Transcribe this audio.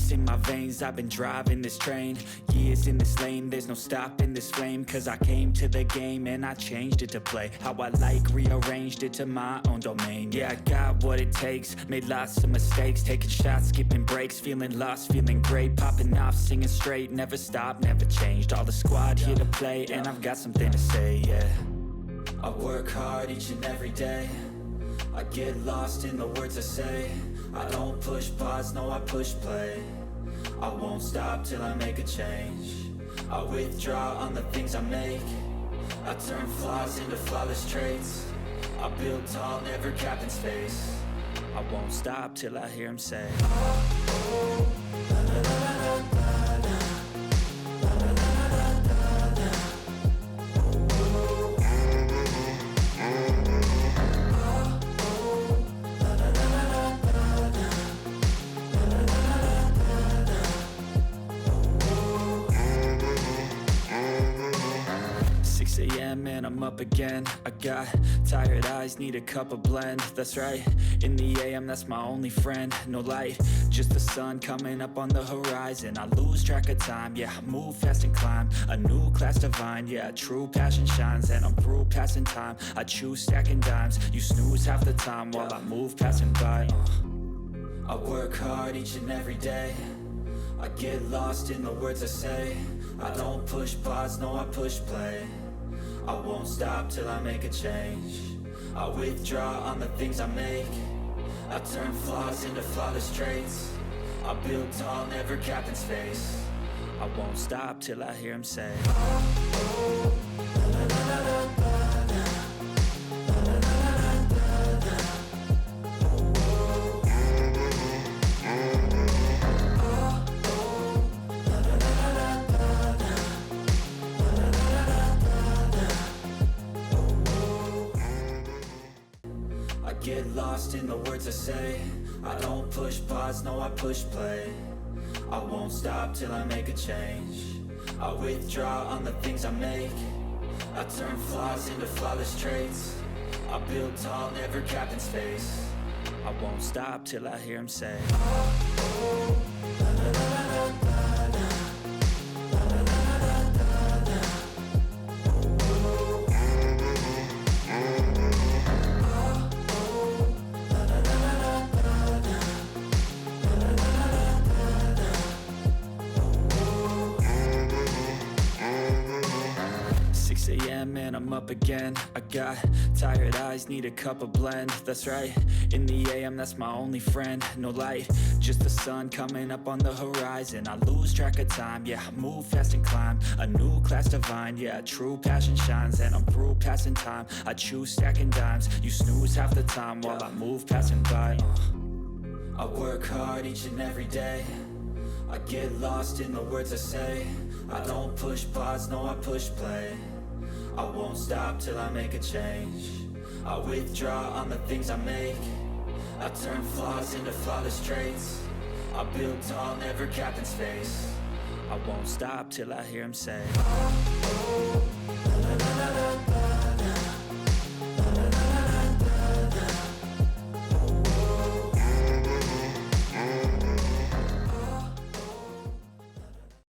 ice in my veins, I've been driving this train. Years in this lane, there's no stopping this flame. Cause I came to the game and I changed it to play how I like, rearranged it to my own domain. Yeah, I got what it takes, made lots of mistakes, taking shots, skipping breaks, feeling lost, feeling great, popping off, singing straight, never stopped, never changed. All the squad here to play, and I've got something to say, yeah. I work hard each and every day, I get lost in the words I say. I don't push pause, no I push play. I won't stop till I make a change. I withdraw on the things I make. I turn flaws into flawless traits. I build tall, never capped in space. I won't stop till I hear him say, oh, oh, la, la, la, la, la. And I'm up again. I got tired eyes, need a cup of blend. That's right, in the AM, that's my only friend. No light, just the sun coming up on the horizon. I lose track of time, yeah, I move fast and climb a new class divine, yeah, true passion shines. And I'm through passing time, I choose stacking dimes. You snooze half the time while I move passing by. I work hard each and every day, I get lost in the words I say. I don't push pause, no I push play. I won't stop till I make a change. I withdraw on the things I make. I turn flaws into flawless traits. I build tall, never capped in space. I won't stop till I hear him say, oh, oh, la, la, la, la, la. Get lost in the words I say. I don't push pause, no I push play. I won't stop till I make a change. I withdraw on the things I make. I turn flaws into flawless traits. I build tall, never capped in space. I won't stop till I hear him say, oh, oh, la, la, la, la, la, la. And I'm up again. I got tired eyes, need a cup of blend. That's right, in the AM, that's my only friend. No light, just the sun coming up on the horizon. I lose track of time, yeah, I move fast and climb a new class divine, yeah, true passion shines. And I'm through passing time, I choose stacking dimes. You snooze half the time while I move passing by. I work hard each and every day, I get lost in the words I say. I don't push pause, no I push play. I won't stop till I make a change. I withdraw on the things I make. I turn flaws into flawless traits. I build tall, never capped in space. I won't stop till I hear him say, oh, oh, la, la, la, la, la.